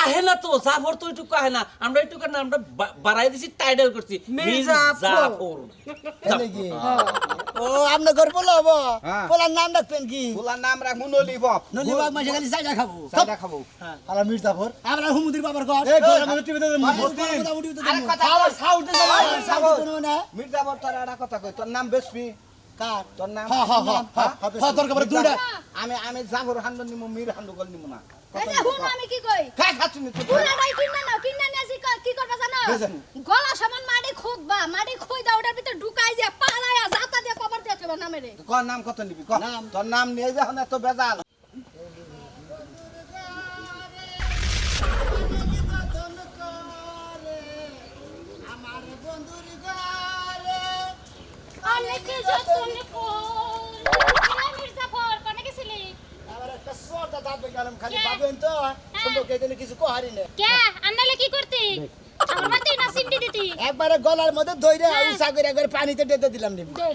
কাহে না তো জাফর তো একটু কাহে না আমরা একটু না আমরা বাড়াই দিছি টাইটেল করছি মির্জাফর ও আপনি ঘর বলো হবো হ্যাঁ। পোলার নাম রাখবেন কি পোলার নাম রাখবো নলিপপ নলিবাগ মাসে খালি চাইটা খাবো চাইটা খাবো আর মির্জাফর আমরা হুমুদির বাবার ঘর এই ঘর আমি টিভিতে আরে কথা সাউন্ডে যাবা মির্জাফর তোর একটা কথা কই তোর নাম বেশমি কার তোর নাম তোর কবরে দুইটা আমি জাফর হান্দ নিমু মির হান্দ গল নিমু না এই যে হুন আমি কি কই খাই খাচ্ছি নি পুরা ভাই কিন্না নিয়ে আসি কি করবা জানো গলা সমান মাটি খুদবা মাটি খুই দাও ওটার ভিতর ঢুকাই দিয়া পালায়া জাতা দিয়া কবর দিয়া কেবা নামে রে কোন নাম কত নিবি কোন তোর নাম নিয়ে যা না তো বেজাল আমার বন্ধুর ঘরে অনেক যতন কর মির্জাফর কোনে গেছিলি আমার একটা সরটা দাঁত বেগালাম খালি ভাবেন তো সম্পর্কে এখানে কিছু কহারি না কে আন্দালে কি করতি আমার মাতে না সিমটি দিতি একবারে গলার মধ্যে ধইরে উসা করে একবার পানিতে ডেতে দিলাম নি দে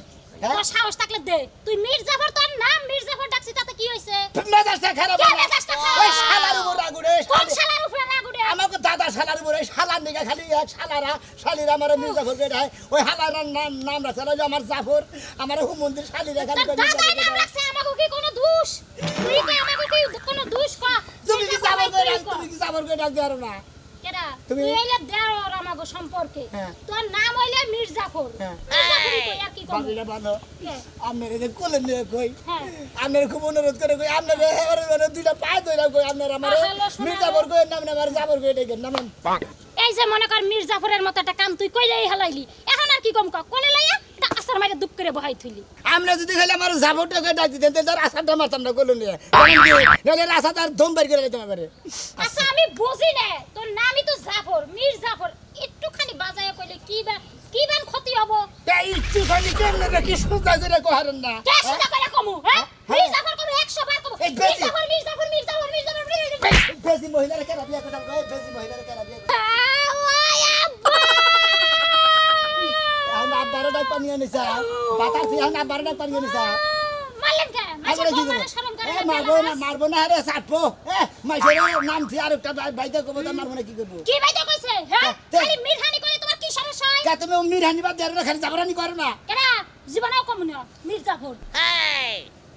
তোর সাহস থাকলে দে তুই মির্জাফর তোর নাম মির্জাফর ডাকছিস তাতে কি হইছে মেজাজটা খারাপ কে মেজাজটা খারাপ? ওই শালার উপর রাগুড়ে কোন শালার উপরে লাগুড়ে আমাকে দাদা শালার উপর ওই শালার নিগা খালি এক শালারা শালিরা আমার মির্জাফর বেড়ায় ওই হালারার নাম রাখছে না আমার জাফর আমার হুমন্দির শালিরা খালি তোর দাদাই নাম রাখছে আমাকে কি কোনো দোষ তুই কি আমাকে কি কোনো দোষ কর তুমি কি জাফর করে তুমি কি জাফর করে ডাক দিও না কেডা তুমি- তুই হইলে দেওর আমাকে সম্পর্কে হ্যাঁ। তোর নাম হইলে মির্জাফর হ্যাঁ। মির্জাফর কই আর কি কম বাকিটা ভালো আপনার এই কোলে নিয়ে কই হ্যাঁ আপনার খুব অনুরোধ করে কই আপনার মানে দুইটা পায়ে ধরে কই আপনার আমার হ্যালো, শোনো। মির্জাফর কই নাম না আমার জাফর কই ডেকেন নামেন এই যে মনে কর মির্জাফরের মতো একটা কাম তুই কইলেই হালাইলি এখন আর কি কম ক কোলে লাইয়া এটা আসার মাইরে দুপ করে বহাই থইলি আমরা যদি খালি আমার জাফরটাকে ডাক দিতেন তাহলে তার আসারটা মারতাম না কোলে নিয়ে নাহলে রাসা তার দম বের করে দিতে পারে আচ্ছা আমি বুঝি না তোর নামই তো জাফর মির্জাফর একটুখানি বাজায় কইলে কি বান ক্ষতি হবো এই একটু খালি কেমনে কি সুজা করে কহারেন না কে সেটা করে কমু হ্যাঁ মির্জাফর কমু 100 বার কমু এই বেশি। মির্জাফর বেশি মহিলার কেন বিয়ে কথা কই বেশি মহিলার কেন বিয়ে ওই আব্বা আমি আব্বারে ডাক পানি আনিছা বাতার তুই আমি আব্বারে ডাক পানি আনিছা মারলেন কে মাসে আগে কি বউ করব মানে শরম করে এ মারবো না রে সাপো মাইছের নাম থি আর একটা বাইতে কব তো মারবো না কি করব কি বাইতে কইছে হ্যাঁ তে- খালি মিরহানি করে তোমার কি সমস্যা হয় কে তুমি মিরহানি বাদ দেরে খালি জাবরানি করো না কেডা জীবনেও কমু না মির্জাফর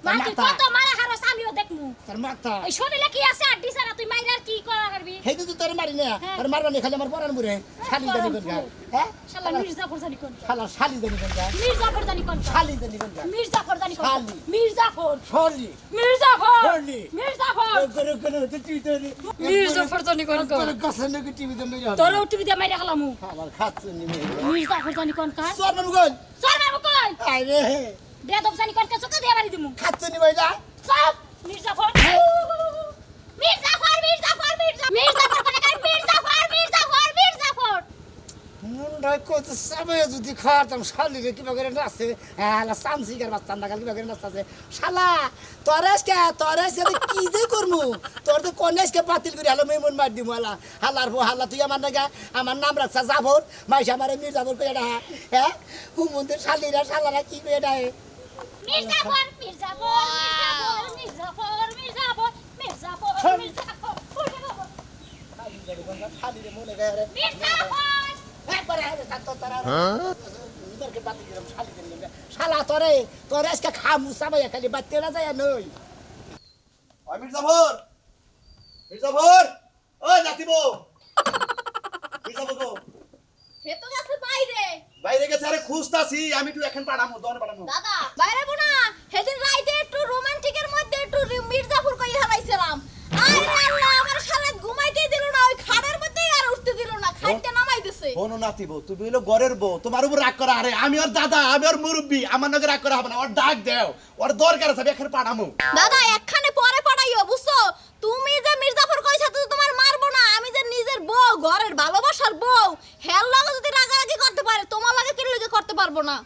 মা তুই মাথা। কত মারা হারস আমিও দেখমু তোর মাথা এই শরীরে কি আছে আড্ডি সারা তুই মাইরার কি করা করবি হেই তো তোর মারি না হ্যাঁ। আর মারবা না খালি আমার পরান মুরে শালি জানি কোন গা হ্যাঁ শালা মির্জাফর জানি কোন শালা শালি জানি কোন গা মির্জাফর জানি কোন শালি জানি কোন গা মির্জাফর জানি কোন শালি। মির্জাফর শালি মির্জাফর শালি। মির্জাফর করে করে তো তুই তো মির্জাফর জানি কোন করে কসন নাকি টিভি তে লইয়া তোর টিভি দিয়ে মাইরা গেলামু আমার খাচ্ছে নি মির্জাফর জানি কোন কার সর নাম গোল চল মারবো কই আরে বেদব জানি কোন কে চোকা দিয়ে মারি দিমু খাচ্ছে নি ভাইলা সব মির্জাফর মির্জাফর মির্জাফর মির্জাফর কোন কার মির্জাফর মুন্ডা কত সবে যদি খাতাম শালি রে কিবা করে নাচে আলা সামসিকার বাচ্চা না কিবা করে নাচছে শালা তোরেস কে কি যে করমু তোর তো কনেস কে বাতিল করে হলো মেমন মার দিমু হালা হালার বো হালা তুই আমার নাগা আমার নাম রাখছা জাফর মাইস আমারে মির্জাফর কই এটা হ্যাঁ হুমন্দের শালিরা শালারা কি কই এটা মির্জাফর শালি রে মনে গায় রে মির্জাফর একবারে আরে থাকতো তারা ইদারকে বাতিল করে শালি দেন শালা তোরে আজকে খামু সাবাই খালি বাতিল না যায় নই ওই মির্জাফর ওই নাতিবো মির্জাফর গো হেতো গেছে বাইরে বাইরে গেছে আরে খুঁজতাছি আমি একটু এখন পাঠামো দন পাঠামো দাদা বাইরে বোনা সেদিন রাইতে একটু রোমান্টিকের মধ্যে একটু মির্জাফর কই হারাইছিলাম আরে আল্লাহ আমার শালা ঘুমাইতেই দিল না ওই খাটের মধ্যেই আর উঠতে দিল না খাইতে নামাই দিছে বোনো নাতিবো তুমি হলো ঘরের বউ তোমার উপর রাগ করা আরে আমি ওর দাদা আমি ওর মুরব্বি আমার নাকি রাগ করা হবে না ওর ডাক দেও ওর দরকার আছে আমি এখন পাঠামো দাদা একখানে পরে পড়াইও বুঝছো তুমি যে মির্জাফর কইছা তো তোমার মারবো না আমি যে নিজের বউ ঘরের ভালোবাসার বউ হেল লাগে যদি রাগারাগি করতে পারে তোমার লাগে কি লাগে করতে পারবো না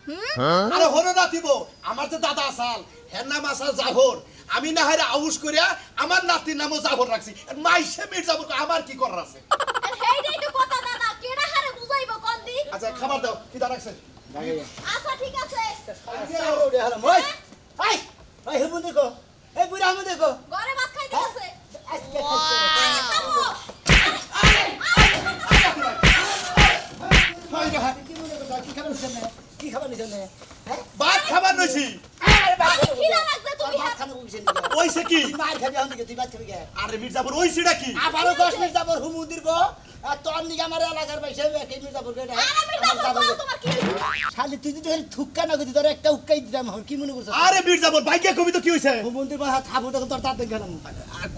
আরে হলো নাতিবো আমার যে দাদা আসাল হের নাম আসাল জাফর আমি না হারে আউস করিয়া আমার নাতির নামও জাফর রাখছি মাইসে মির্জাফর আমার কি করার আছে আর হেইটাই তো কথা দাদা কেডা হারে বুঝাইবো কোন দি আচ্ছা খাবার দাও কি দাঁড় রাখছে আচ্ছা ঠিক আছে ওই আই ওই হেবু দেখো এই বুড়া হেবু দেখো ঘরে ভাত খাইতে আছে আজকে আরে খাবো খাবি এখন থেকে তুই ভাত খাবি কে আরে মির্জাপুর ওই সেটা কি আবারও 10 মিনিট যাবো হুমুদির গো আর তোর নিকে আমার এলাকার ভাই সে কে মিনিট যাবো এটা আরে মির্জাফর কও তোমার কি হইছে? শালি তুই যদি খালি থুক্কা না করতি তোর একটা উক্কাই দিতাম এখন কি মনে করছিস আরে মির্জাপুর ভাইকে কবি তো কি হইছে হুমুদির বা থাবো তখন তোর তাতে গেলাম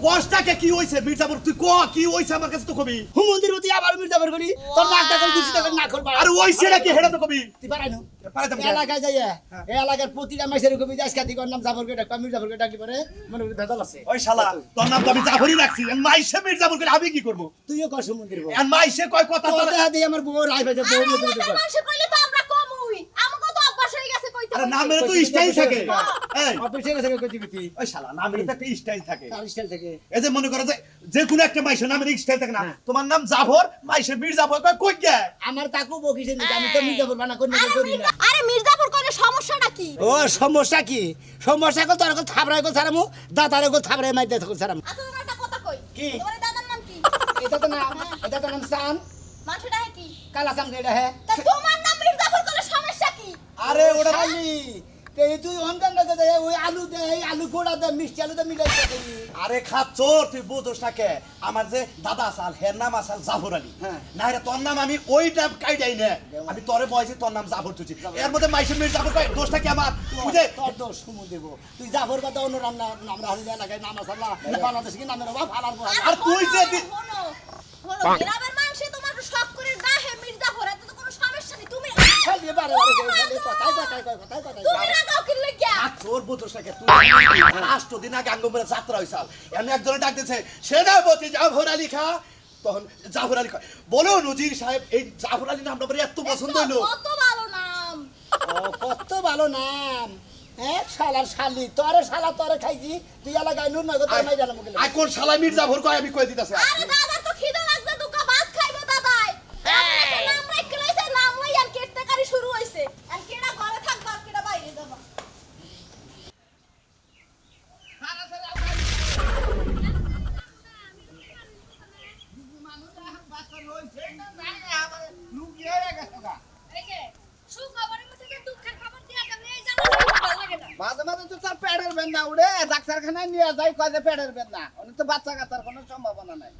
কষ্টাকে কি হইছে মির্জাপুর তুই ক কি হইছে আমার কাছে তো কবি হুমুদির প্রতি আবার মির্জাফর করি তোর নাকটা করে দুচিটা করে না করবা আরে ওই সেটা কি হেডা তো কবি তুই পারাইনো পারাইতাম কে? এলাকায় যাইয়া এই এলাকার প্রতিটা মাইসের কবি যাস কাতি কর নাম জাফর কেটা কমি জাফর কেটা কি করে মনে করি ভেজাল আছে ওই শালা তোর নাম তো আমি জাফরই রাখছি আর মাইশে মির্জাপুর করে আমি কি করব তুইও কর হুমুদির গো আর মাইশে কয় কথা তোর তোর দেহা দিয়ে আমার বউ রাই বাজে বউ আরে মধ্যে এলাকার মানুষ কইলে তো আমরা কমই আমাকে তো অভ্যাস হয়ে গেছে কইতে আরে কইতে। নামের তো স্টাইল থাকে এই অফিসে গেছে কই দিবি ওই শালা নামের তো একটা স্টাইল থাকে তার স্টাইল থেকে এই যে মনে করো যে কোনো একটা মাইশে নামের স্টাইল থাকে না তোমার নাম জাফর মাইশে মির্জাফর কয় কই গে আমার তাকু বকিছে নি আমি তো মির্জাফর বানা করি না করি না আরে মির্জাফর কইলে সমস্যাটা কি? ও সমস্যা কি সমস্যা কো তোর কো থাবরাই কো ছাড়ামু দাদারে কো থাবরাই মাইতে কো ছাড়ামু আচ্ছা তোমার একটা কথা কই। কি? তোমার দাদার নাম কি? এটা তো নাম সান মানুষটা কি? কালা সান কেডা হে তা তোমার নাম মির্জাফর কইলে সমস্যা কি? আরে ওটা খালি তে তুই অনকান না দে ওই আলু দে এই আলু গোড়া দে মিষ্টি আলু দে মিলাই দে আরে খাচ্চোর তুই বুঝোস না কে আমার যে দাদা আসাল হের নাম আসাল জাফর আলী হ্যাঁ। না রে তোর নাম আমি ওইটা কাইডাই না আমি তোরে বয়সে তোর নাম জাফর তুই এর মধ্যে মাইশে মির্জাফর কয় দোষটা কি আমার বুঝে তোর দোষ সুমু দেব তুই জাফর কথা অন্য রাম না আমরা হালি লাগাই নাম আসাল্লাহ বাংলাদেশ কি নামের বাবা ফালার পর আর তুই যে শোনো, শোনো, গ্রামের মানুষে তোমার শখ করে দাহে মির্জাফর এত তো কোনো সমস্যা নেই তুমি খালি বারে বারে খালি কথাই তুমি রাগাও কি লাগিয়া? তোর বুঝোস না কে তুই 8 দিন আগে আঙ্গমরে যাত্রা হইছাল এমনি একজনে ডাক দিয়েছে সেনাপতি জাফর আলী খা তখন জাফর আলী কয় বলো নজির সাহেব এই জাফর আলী নামটা আমার এত পছন্দ হইলো কত ভালো নাম। ও কত ভালো নাম হ্যাঁ শালার শালি তোরে শালা তোরে খাইছি তুই এলাকায় নুন নয় তোর মাই জানা মুখে আই কোন শালা মির্জাফর কয় আমি কই দিতাছে আরে দাদা তো খিদে লাগছে দুকা ভাত খাইবো দাদাই। আপনাকে নাম রাখতে লইছে নাম লই আর কেটকারি শুরু হইছে। আর কেডা ঘরে থাকবা আর কেডা বাইরে যাবা। সুখবরের মধ্যে যে দুঃখের খবর দিয়া কেমনে এই জানা ভালো লাগে না। মাঝে মাঝে তো তার পেটের বেদনা উঠে ডাক্তারখানায় নিয়ে যায় কয় যে পেটের বেদনা অনেক তো বাচ্চা কাচ্চার কোনো সম্ভাবনা নাই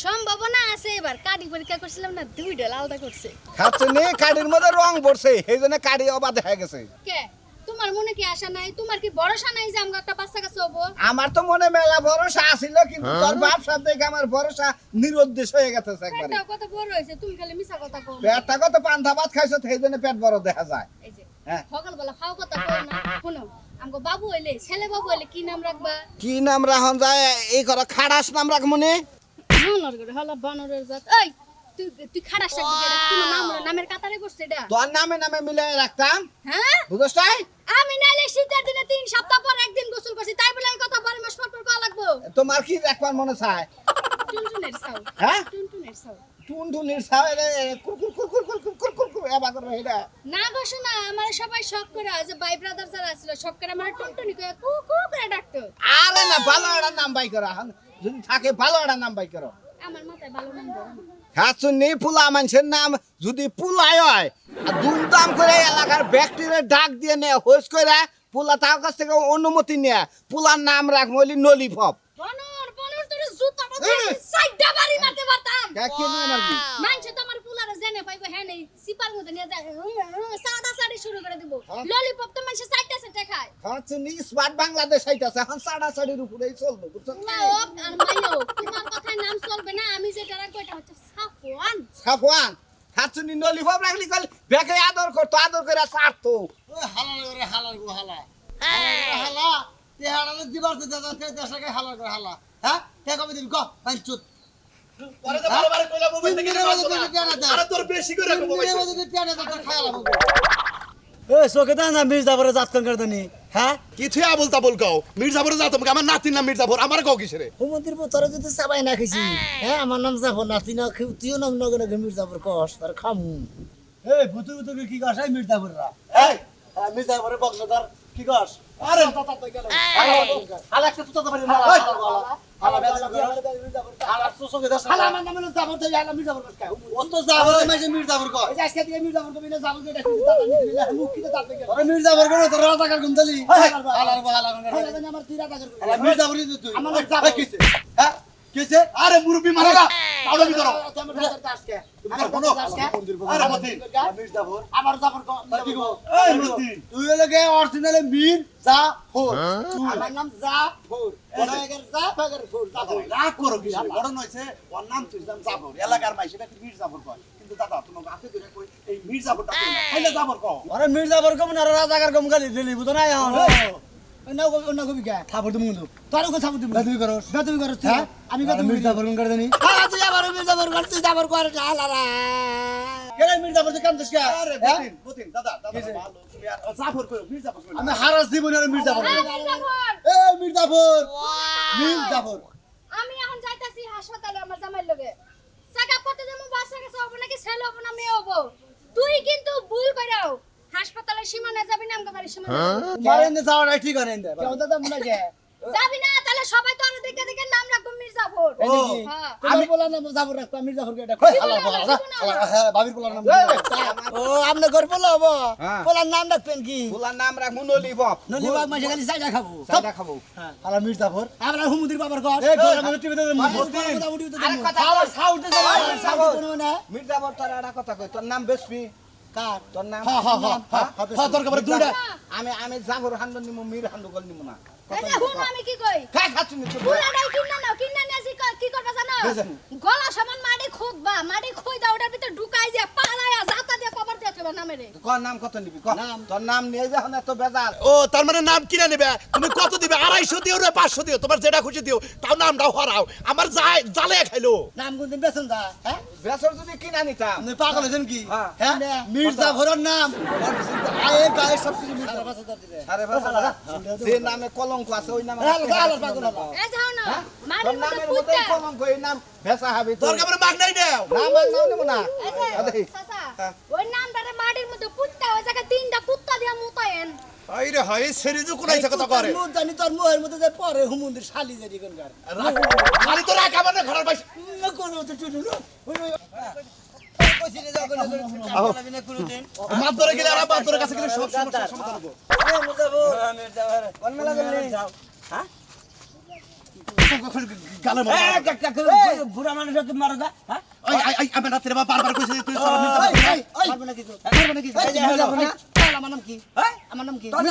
সম্ভাবনা আছে এবার কার্ডি পরীক্ষা করছিলাম না দুইটা আলাদা করছে। খাচ্ছে নি কাঠির মধ্যে রং পড়ছে সেই জন্য কাঠি অবাধ হয়ে গেছে কে তোমার মনে কি আশা নাই তোমার কি ভরসা নাই যে আমরা একটা বাচ্চা কাছে হবো? আমার তো মনে মেলা ভরসা আছিল কিন্তু তোর বাপ সাহেব দেখে আমার ভরসা নিরুদ্দেশ হয়ে গেছে একবারে পেটটা কত বড় হয়েছে তুমি খালি মিছা কথা কও। পেটটা কত পান্থা ভাত খাইছো সেই জন্য পেট বড় দেখা যায় এই যে হ্যাঁ। সকালবেলা খাও কথা কও না শোনো আমগো বাবু হইলে ছেলে বাবু হইলে কি নাম রাখবা? কি নাম রাখন যায় এই করো খাড়াস নাম রাখ মনে বানর করে হলা বানরের জাত। এই তুই তুই খারাপ রাখবি এটা কোন নাম নামের কাতারে করছে এটা? তোর নামে নামে মিলাই রাখতাম হ্যাঁ বুঝছ তাই আমি নাইলে শীতের দিনে 3 সপ্তাহ পর একদিন গোসল করছি তাই বলে এই কথা 12 মাস পর পর কওয়া লাগবো? তোমার কি রাখবার মনে চায় টুনটুনের সাউ হ্যাঁ টুনটুনের সাউ টুনটুনির সাথে কুরকুর কুরকুর কুরকুর কুরকুর কুরকুর এবা করে এটা না বসো না আমার সবাই শখ করে যে ভাই ব্রাদার যারা ছিল শখ করে আমার টুনটুনি করে কু কু করে ডাকতো। আরে না ভালো একটা নাম বাই করো এখন যদি থাকে ভালো একটা নাম বাই করো আমার মাথায় ভালো নাম ধরে না। খাচ্ছুন নেই পুলা মানুষের নাম যদি পুলাই হয় আর দুমদাম করে এলাকার ব্যক্তিরে ডাক দিয়ে নেয় হোস করে পুলা তার কাছ থেকে অনুমতি নেয় পুলার নাম রাখ বলি নলিফপ বনর বনর তোর জুতা মধ্যে সাইডা বাড়ি মারতে পারতাম। কি নিয়ে মারবি মানছে তো আমার পুলারে জেনে পাইবো হ্যাঁ নেই সিপার মধ্যে নিয়ে যায় সাদা সাড়ি শুরু করে দিব ললিপপ তো মানুষ সাইডটা সাইডটা খায়। খাচ্ছুন স্মার্ট বাংলাদেশ আইতাছে এখন সাড়া সাড়ির উপরেই চলবে বুঝছো লাওক আর মাইও তোমার কথায় নাম চলবে না আমি যেটা রাখবো এটা হচ্ছে সাফওয়ান। সাফওয়ান খাচ্ছুন নলিফপ রাখলি কল বেকে আদর করতো আদর করে ছাড়তো ওই হালার করে হালার গো হালা হালা তে হালালে দিবার তে দাদা তে দেশকে হালার করে হালা হ্যাঁ কে কবে দিবি ক ভাই চুত পরে তো বারবার কইলা মোবাইল থেকে আরে তোর বেশি করে রাখো মোবাইল ওই সোকে দা না মির্জাফরে জাত কোন করে দনি হ্যাঁ কি থুয়া বলতা বল গাও মির্জাফরে যা তোমাকে আমার নাতির নাম মির্জাফর আমার গাও কিসেরে হুমন্দির তোরা যদি চাবাই না খাইছি হ্যাঁ আমার নাম জাফর না তুইও নাম নগর মির্জাফর কস তোর খামু এই ভুতু ভুতু কি কস মির্জাফররা এই মির্জাফরের বংশধর কি কস আরে হালা একটা তুতা পারি না হালা তো সঙ্গে দাস শালা আমার নাম হলো জাফর তো আলা মির্জাফর কয় অত জাফর মাঝে মির্জাফর কয় এই যে আজকে থেকে মির্জাফর কবি না জাফর এটা দাদা নিবি না মুখ কিতে তাতে গেল আরে মির্জাফর কোন তোর রাজাকার গুমদালি হালার হালা শালা আমার 3 টাকা করে হালা মির্জাফর তুই আমার জাফর কিছে হ্যাঁ কিছে আরে মুরব্বি মারালা তাওলা কি করো আমার টাকা আজকে তুমি বলো আরে মতিন মির্জাফর আমার জাফর কি গো এই মতিন তুই লাগে অরিজিনাল মীর জাফর আমার নাম জাফর বড়াগের জাফর জাফর রাগ করো কি বড় নইছে ওর নাম তুই নাম জাফর এলাকার মাইছে এটা মীর জাফর কয় কিন্তু দাদা তোমাকে হাতে ধরে কই এই মীর জাফরটা কই না খাইলে জাফর কও আরে মির্জাফর কম না রাজাকার কম গালি দিলি বুঝো না এখন অন্য কবি কে থাপড় তুমি কিন্তু তোর কো ছাবু তুমি তুমি করো তুমি করছ হ্যাঁ আমি কত মির্জাফর কোন করে জানি হ্যাঁ তুই আবার মির্জাফর কর তুই জাফর কর আলারা কেন মির্জাফর যে কাম দেশকা আরে মতিন দাদা ভালো তুমি আর জাফর কই মীর জাফর কই আমি হারাস জীবনে আর মির্জাফর মির্জাফর, এ মির্জাফর মির্জাফর আমি এখন যাইতাছি হাসপাতালে আমার জামাইর লগে চেকআপ করতে যাবো বাচ্চা কাছে হবো নাকি ছেলে হবো না মেয়ে হবো তুই কিন্তু ভুল কইরাও হাসপাতালের সীমানা যাবি না আমাদের বাড়ির সীমানা মারেন যাওয়াটা ঠিক হয় না কেউ দাদা মনে কে যাবি না তাহলে সবাই তো দেখে দেখে নাম রাখবো মির্জাফর হ্যাঁ আমি বলা না জাফর রাখতো মির্জাফর কে এটা হ্যাঁ ভাবির বলার নাম ও আপনি ঘর বলা হবো হ্যাঁ। বলার নাম রাখবেন কি পোলার নাম রাখবো নলিপপ নলিবাগ মাসে খালি চাইটা খাবো চাইটা খাবো আলা মির্জাফর আমরা হুমুদির বাবার ঘর এ ঘরে মধ্যে টিভি দেন আরে কথা বল, সাউন্ড দে মির্জাফর তোর একটা কথা কই তোর নাম বেশমি কার তোর নাম হ্যাঁ তোর কবরে দুইটা আমি জাফর হান্ড নিমু মীর হান্ড গল নিমু না এই যে হুন আমি কি কই খাই খাচ্ছি নি পুরাটাই কিনা নাও কিনা নিয়ে আসি কি করবা জানো গলা সমান মাটি খুদবা মাটি খুই দাও ওটার ভিতর ঢুকাই দিয়া পালায়া জাতা দিয়া কবর দিয়া দেবা নামে রে কোন নাম কত নিবি ক তোর নাম নিয়ে যা না তো বেজার ও তার মানে নাম কিনে নেবে তুমি কত দিবে 250 দিও না 500 দিও তোমার যেটা খুশি দিও তাও নামটাও হারাও আমার জালে খাইলো নাম কোনদিন বেতন দা হ্যাঁ বেসর যদি কিনা নিতাম আপনি পাগল হয়েছেন কি হ্যাঁ। হ্যাঁ মির্জাফরের নাম আয়ে গায়ে সব কিছু আরে বাবা যে নামে কলঙ্ক আছে ওই নামে এই যাও না তোর মাটির মধ্যে নামের মধ্যে পুঁততে কলঙ্ক এই নাম ভেসা হবে তোর কবরে মাগ নাই দাও নাম আর নাম নিব না এই যে চাচা ওই নামটারে মাটির মধ্যে পুঁততে ওই জায়গায় তিনটা কুত্তা দিয়া মুতায়েন আইরে হাই সেরিজু কোনাই থেকে কথা করে জানি তোর মুহের মধ্যে যে পরে হুমুদির শালি যে কোনকার খালি তো রাখা মানে ঘরের বাইরে কোন তো টুটু মাছ ধরে গেলে আর মাছ ধরে কাছে গেলে সব সমস্যা সমাধান হবে গালে মার বুড়া মানুষ তুমি মারো গা হ্যাঁ আই আমি রাতে বারবার কইছি তুই সব পারবে নাকি তো পারবে নাকি আমার নাম কি আমার নাম কি তোর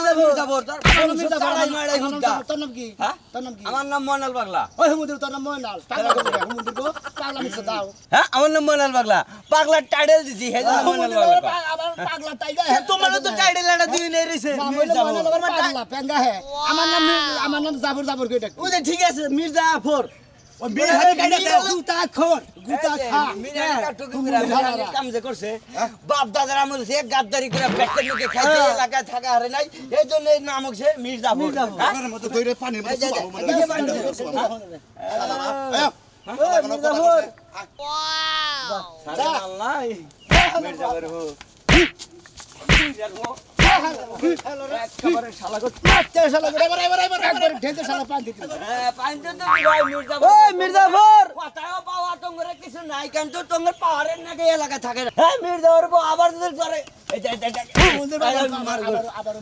নাম কি তোর নাম কি আমার নাম ময়নাল পাগলা ওই হুমুদির তোর নাম ময়নাল পাগলা করে হুমুদির গো পাগলা মিছে দাও হ্যাঁ আমার নাম ময়নাল পাগলা পাগলা টাইটেল দিছি হে ময়নাল পাগলা আবার পাগলা টাইগা তোমার তো টাইটেল এটা দিই নাই রেছে পাগলা পেঙ্গা হে আমার নাম জাফর জাফর কই ডাক ওই যে ঠিক আছে মির্জাফর ও বিয়ে হাতে কাইডা দে গুতা খোর গুতা খা কাম যে করছে বাপ দাদার আমল সে গাদ্দারি করে পেটের মধ্যে খাইতে এলাকায় থাকা হারে নাই এই জন্য এই নাম হচ্ছে মির্জাফর আমার মতো দইরে পানি মতো সুবাবো মানে মির্জাফর মির্জাফর কিছু নাই কেন তো তোমার পাহাড়ের নাকি এলাকায় থাকে হ্যাঁ মির্জাফর আবার যদি করে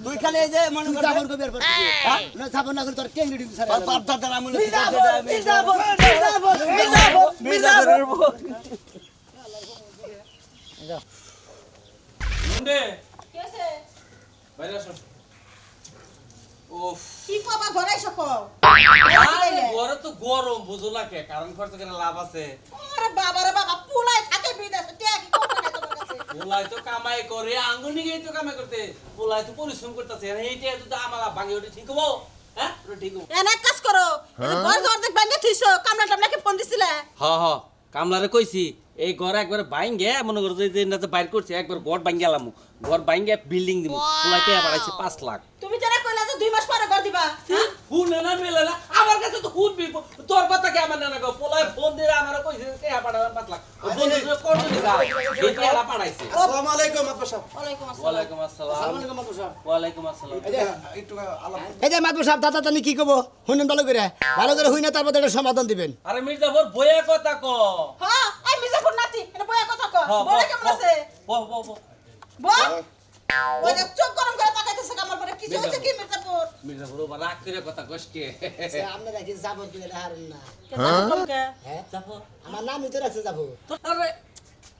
তুই খালি এই যে মনে কর জাফর কই বের করতে না জাফর না করে তোর কেঙ্গি দিন সারা বাপ দাদার আমল মুন্ডে কি আছে বাইরে আসো উফ কি কবা ঘরে এসো কও আরে ঘরে তো গরম বুঝো না কে কারণ খরচ করে লাভ আছে আরে বাবা রে বাবা পুলাই থাকে বিদেশে তে কি করতে না তোমার কাছে পোলাই তো কামাই করে আঙ্গুনি গেই তো কামাই করতে পোলাই তো পরিশ্রম করতেছে এইটা যদি আমার ভাঙি ওটা ঠিক হবো হ্যাঁ ওটা ঠিক হবো এনে কাজ করো ঘর ঘর দেখ বান্ধে থিছো কামলা টামলা কি ফোন দিছিলে হ হ কামলারে কইছি এই ঘর একবার বাইঙ্গে মনে করো যে না যে বাইর করছে একবার ঘর বাইঙ্গে এলাম ঘর বাইঙ্গে বিল্ডিং দিব পোলাইতে বাড়াইছে 5 লাখ তুমি যারা কইলা যে 2 মাস পরে ঘর দিবা হ্যাঁ? হুন না মেলে না আমার কাছে তো হুন তোর কথা কি আমার না গো পোলাই ফোন দিয়ে আমার কইছে কে পাঠাবেন 5 লাখ ও বন্ধু কোন দিন যা এই টেলা পাঠাইছে আসসালামু আলাইকুম মাতবা সাহেব ওয়ালাইকুম আসসালাম। ওয়ালাইকুম আসসালাম আসসালামু আলাইকুম মাদুর সাহেব। ওয়ালাইকুম আসসালাম একটু আলাপ এই যে মাদুর সাহেব দাদা জানি কি কব শুনেন ভালো করে হই না তারপর একটা সমাধান দিবেন। আরে মির্জাফর বইয়া কথা ক হ্যাঁ এই মির্জাপুর নাতি এটা বইয়া কথা কও বলে কেমন আছে বল ওই যে চোখ গরম করে তাকাইতেছে আমার পরে কিছু হইছে কি মির্জাপুর মির্জাফর রাগ করে কথা কষ্টে আপনারা কি যাবো দিলে হারেন না? কে হ্যাঁ যাবো আমার নামই তো রাখছে যাবো। আরে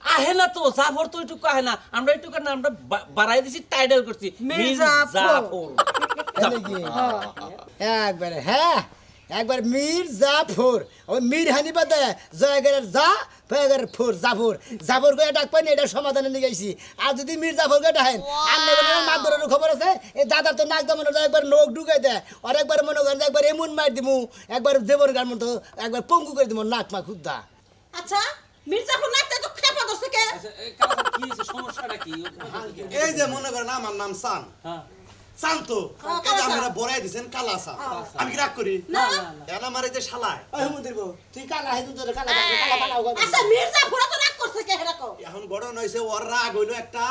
আহে না তো জাফর তো একটু আহে না আমরা একটু না আমরা বাড়াই দিছি টাইটেল করছি মির্জাফর। একবারে হ্যাঁ একবার মীর জাফর ওই মীর হানি বাদে জয়গের যা ফেগের ফোর জাফর জাফর করে ডাক পাইনি এটা সমাধানে নিয়ে গেছি আর যদি মীর জাফর করে ডাকেন আপনি মাদুরের খবর আছে এই দাদার তো নাক দামন একবার নোক ঢুকাই দেয় আর একবার মনে করেন যে একবার এমন মার দিমু একবার দেবর গার মতো একবার পঙ্গু করে দিমু নাক মা খুদ্দা। আচ্ছা মির্জাপুর নাতি তো খেপা দছে কে কি হয়েছে সমস্যাটা কি এই যে মনে করেন আমার নাম সান হ্যাঁ সান তো কালা এই যে সান। আমরা বড়াই দিছেন কালা সান আমি কি রাগ করি না এনা মারে যে শালায় ওই মন্দির বউ তুই কালা হেতু তোর কালা কালা পালাও আচ্ছা মির্জাপুর তো রাগ করছে কে হেরা কও এখন বড় নইছে ওর রাগ হইলো একটা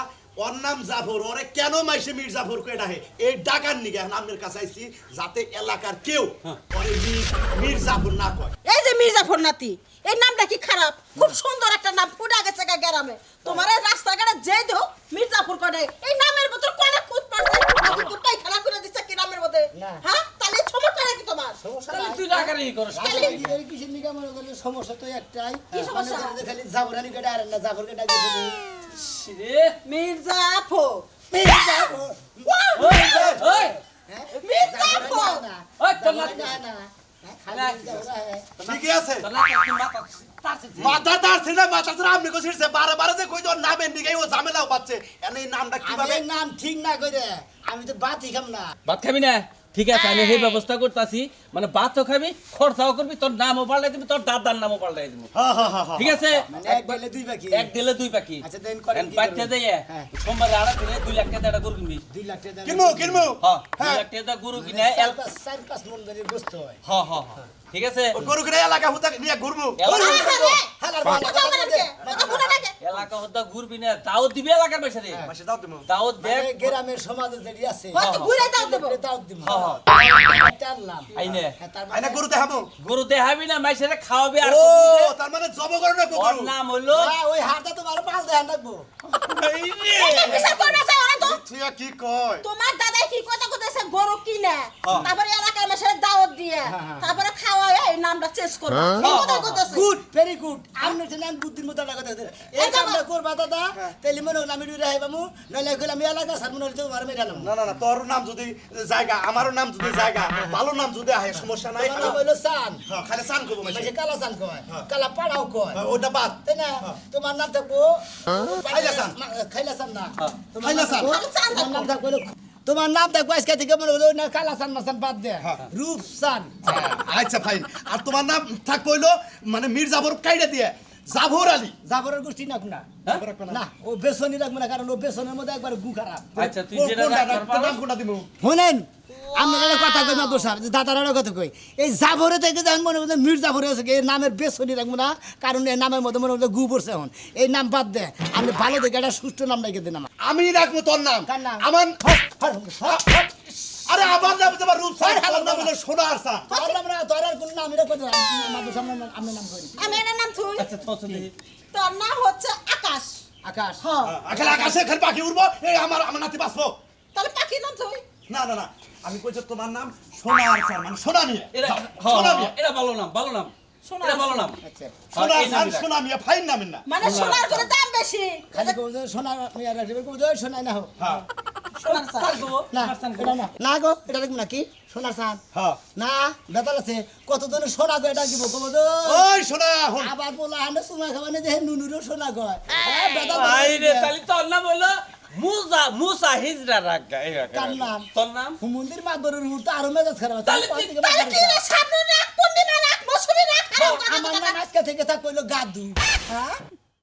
ওর নাম জাফর ওরে কেন মাইছে মীর জাফর কই ডাকে এই ডাকার নিগে এখন আপনার কাছে আইছি যাতে এলাকার কেউ ওরে মীর জাফর না কয় এই যে মির্জাপুর নাতি এই নামটা কি খারাপ খুব সুন্দর একটা নাম ফুটা গেছে গ্রামে তোমার এই রাস্তাঘাটে যে দেও মির্জাপুর করে এই নামের ভিতর কোন খুদ পড়ছে নাকি কুত্তাই খেলা করে দিচ্ছে কি নামের মধ্যে না। হ্যাঁ তাহলে সমস্যা কি তোমার তাহলে তুই রাগারাগি করস কিসের নিকা মনে করলে সমস্যা তো একটাই কি সমস্যা? মনে করেন যে খালি জাফরানি কেটে আর না জাফরকে ডাকি দিবি রে মির্জাপুর ওই ওই মির্জাপুর ওই তোর না না না খালি জাফরা ঠিকই আছে তোর না কি মাথা তাছে মাথা তার ছিল মাথা তার আপনি কইছিস বারে বারে যে কই তোর নামের নিগে ও ঝামেলাও পাচ্ছে এনে এই নামটা কিভাবে আমি নাম ঠিক না কইরে আমি তো বাতি খাম না ভাত খাবি না ঠিক আছে আমি সেই ব্যবস্থা করতেছি মানে ভাতও খাবি খরচাও করবি তোর নামও পাল্টাই দিবি তোর দাদার নামও পাল্টাই দিব হ্যাঁ হ্যাঁ হ্যাঁ ঠিক আছে মানে এক বেলে দুই বাকি এক দিলে দুই পাখি আচ্ছা, দেন করেন কি বাচ্চা করবেন? দিয়ে হ্যাঁ। সোমবার আড়া কিনে 2 লাখ টাকা এটা গরু কিনবি 2 লাখ টাকা কিনবো কিনবো হ্যাঁ 2 লাখ টাকা গরু কিনে চার পাঁচ মন ধরে বসতে হয় হ্যাঁ হ্যাঁ হ্যাঁ ঠিক আছে ও গরু করে এলাকা হুতা নিয়ে ঘুরবো হালার বালা কথা বলে কে কথা বলে না এলাকা হত্যা ঘুরবি না তাও দিবি এলাকার পয়সা দিয়ে মাসে দাও তুমি তাও দেখ মানে গ্রামের সমাজে যেটি আছে হয়তো ঘুরে দাও দেবো দাও দিব হ্যাঁ, টানলাম আইনে তার আইনা গরু দেখাবো গরু দেখাবি না মাইসেরে খাওয়াবি আর ও তার মানে জব করে না ওর গরু নাম হলো ওই হাতটা তো ভালো পাল দেন রাখবো এই রে এটা বিচার করবে স্যার ওরা তো তুই কি কয় তোমার দাদাই কি কথা কইতেছে গরু কিনে হ্যাঁ। তারপরে এলাকার মানুষের দাওয়াত দিয়ে তারপরে খাওয়ায় এই নামটা চেঞ্জ করবে এই কথা কইতেছে গুড ভেরি গুড আপনি তো নাম বুদ্ধির মতো কথা কথা এই কামটা করবা দাদা তাইলে মনে হল আমি ডুরে হাইবামু নইলে কইলাম আমি এলাকা স্যার মনে হল তো মার মেরালাম না না না তোর নাম যদি জায়গা আমারও নাম যদি জায়গা ভালো নাম যদি আহে সমস্যা নাই আমার নাম হইলো সান হ্যাঁ, খালি সান করবো মাসে মাঝে কালা সান কয় কালা পাড়াও কয় ওটা বাদ তাই না তোমার নাম থাকবো খাইলা সান। খাইলা সান না তোমার খাইলা সান। তোমার নাম থাকবো তোমার নাম থাকবো আজকে থেকে মনে হলো না কালা সান মাসান বাদ দে রূপ সান আচ্ছা ফাইন আর তোমার নাম থাক কইলো মানে মীর জাফর কাইডা দিয়ে জাফর আলী জাফরের গোষ্ঠী নাক না না ও বেসনি রাখবো না কারণ ও বেসনের মধ্যে একবার গু খারাপ আচ্ছা তুই যেটা রাখবার তোর নাম কোনটা দিমু শোনেন আমি একটা কথা কই না দোষা দাদার একটা কথা কই এই জাফরে থেকে যখন মনে হচ্ছে মীর জাফরে আছে এই নামের বেসনি রাখবো না কারণ এই নামের মধ্যে মনে হচ্ছে গু পড়ছে এখন এই নাম বাদ দে আপনি ভালো দেখে একটা সুস্থ নাম রেখে দিন আমার আমি রাখবো তোর নাম কার নাম? আমার আরে আমার নাম তোমার রূপ সান আমার নাম হলো সোনা আরসা তোর আর কোনো নাম রেখে দিন আমার সামনে আপনি নাম করি আমি এর নাম থুই আচ্ছা তো তোর নাম হচ্ছে আকাশ আকাশ আকালে আকাশে খালি পাখি উড়বো এই আমার আমার নাতি বাঁচবো তাহলে পাখি নাম থুই না না না আমি কইছি তোমার নাম সোনা আরসা মানে সোনা মিয়া এরা সোনা মিয়া এটা ভালো নাম সোনা এটা ভালো নাম আচ্ছা সোনা এই নামই রাখ। সোনা মিয়া ফাইন নামের না মানে সোনার করে দাম বেশি খালি কই সোনা মিয়া রাখবে কই সোনাই না হোক হ্যাঁ সোনার সাথে না এটা না না গো এটা দেখুন নাকি সোনার সান হ্যাঁ না বেতাল আছে কতজন সোনা গো এটা দিব কব তো ওই সোনা হন আবার বলা হানে সোনা খাওয়ানে যে নুনুরও সোনা কয় বেতাল আইরে তাহলে তোর নাম হলো মুসা হিজরা রাখা এই রাখা কার নাম? তোর নাম হুমুন্দির মাদরের মুহূর্তে আরো মেজাজ খারাপ আছে। তাহলে পাঁচ তুই- থেকে তাহলে বাজারে কি যা। সামনে রাখ কোন দিন রাখ মৌসুমি রাখ আমার নাম আজকে থেকে থাক কইলো গাদু হ্যাঁ